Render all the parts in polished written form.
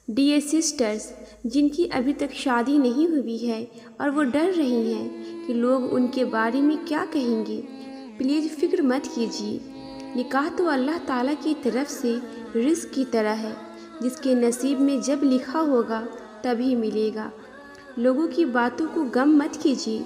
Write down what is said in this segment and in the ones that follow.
Dear sisters, جن کی ابھی تک شادی نہیں ہوئی ہے اور وہ ڈر رہی ہیں کہ لوگ ان کے بارے میں کیا کہیں گے، پلیز فکر مت کیجیے۔ نکاح تو اللہ تعالیٰ کی طرف سے رزق کی طرح ہے، جس کے نصیب میں جب لکھا ہوگا تبھی ملے گا۔ لوگوں کی باتوں کو غم مت کیجیے۔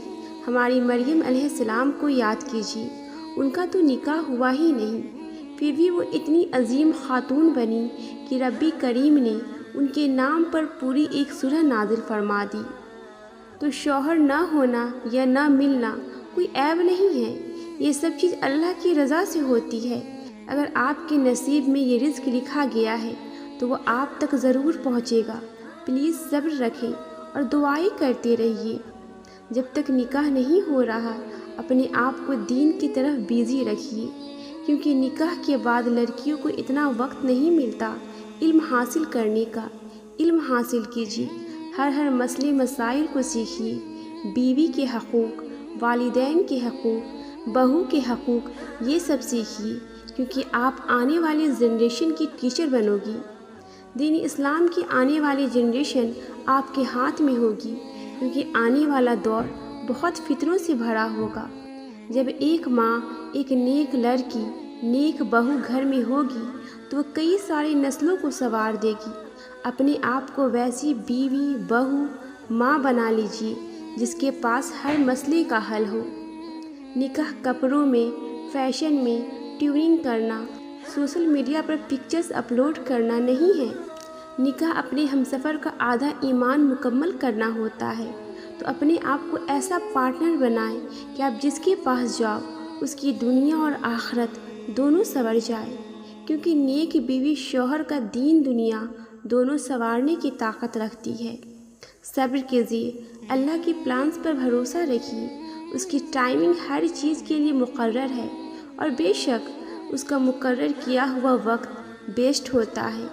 ہماری مریم علیہ السلام کو یاد کیجیے، ان کا تو نکاح ہوا ہی نہیں، پھر بھی وہ اتنی عظیم خاتون بنی کہ رب کریم نے ان کے نام پر پوری ایک سورہ نازل فرما دی۔ تو شوہر نہ ہونا یا نہ ملنا کوئی عیب نہیں ہے، یہ سب چیز اللہ کی رضا سے ہوتی ہے۔ اگر آپ کے نصیب میں یہ رزق لکھا گیا ہے تو وہ آپ تک ضرور پہنچے گا۔ پلیز صبر رکھیں اور دعائیں کرتے رہیے۔ جب تک نکاح نہیں ہو رہا اپنے آپ کو دین کی طرف بیزی رکھیے، کیونکہ نکاح کے بعد لڑکیوں کو اتنا وقت نہیں ملتا علم حاصل کرنے کا۔ علم حاصل کیجیے، ہر مسئلے مسائل کو سیکھیے، بیوی کے حقوق، والدین کے حقوق، بہو کے حقوق، یہ سب سیکھیے، کیونکہ آپ آنے والی جنریشن کی ٹیچر بنو گی۔ دین اسلام کی آنے والی جنریشن آپ کے ہاتھ میں ہوگی، کیونکہ آنے والا دور بہت فتنوں سے بھرا ہوگا۔ جب ایک ماں ایک نیک لڑکی، نیک بہو گھر میں ہوگی تو وہ کئی ساری نسلوں کو سنوار دے گی۔ اپنے آپ کو ویسی بیوی، بہو، ماں بنا لیجیے جس کے پاس ہر مسئلے کا حل ہو۔ نکاح کپڑوں میں، فیشن میں ٹیوننگ کرنا، سوشل میڈیا پر پکچرز اپلوڈ کرنا نہیں ہے۔ نکاح اپنے ہمسفر کا آدھا ایمان مکمل کرنا ہوتا ہے۔ تو اپنے آپ کو ایسا پارٹنر بنائیں کہ آپ جس کے پاس جاؤ اس کی دنیا اور آخرت دونوں سنور جائے، کیونکہ نیک بیوی شوہر کا دین دنیا دونوں سنوارنے کی طاقت رکھتی ہے۔ صبر کیجیے، اللہ کے پلانز پر بھروسہ رکھیے، اس کی ٹائمنگ ہر چیز کے لیے مقرر ہے، اور بے شک اس کا مقرر کیا ہوا وقت بیسٹ ہوتا ہے۔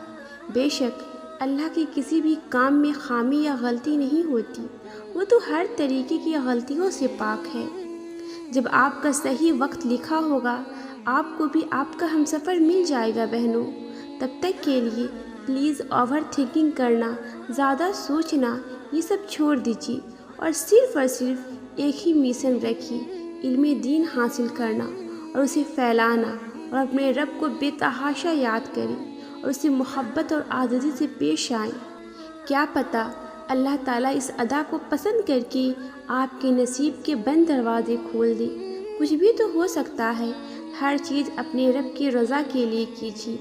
بے شک اللہ کے کسی بھی کام میں خامی یا غلطی نہیں ہوتی، وہ تو ہر طریقے کی غلطیوں سے پاک ہے۔ جب آپ کا صحیح وقت لکھا ہوگا آپ کو بھی آپ کا ہمسفر مل جائے گا بہنوں۔ تب تک کے لیے پلیز اوور تھنکنگ کرنا، زیادہ سوچنا، یہ سب چھوڑ دیجیے اور صرف ایک ہی مشن رکھیے، علم دین حاصل کرنا اور اسے پھیلانا، اور اپنے رب کو بے تحاشا یاد کریں اور اسے محبت اور عاجزی سے پیش آئیں۔ کیا پتہ اللہ تعالیٰ اس ادا کو پسند کر کے آپ کے نصیب کے بند دروازے کھول دے۔ کچھ بھی تو ہو سکتا ہے، ہر چیز اپنے رب کی رضا کے لیے کیجیے۔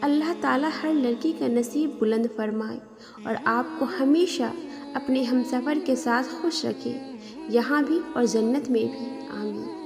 اللہ تعالیٰ ہر لڑکی کا نصیب بلند فرمائے اور آپ کو ہمیشہ اپنے ہمسفر کے ساتھ خوش رکھے، یہاں بھی اور جنت میں بھی، آمین۔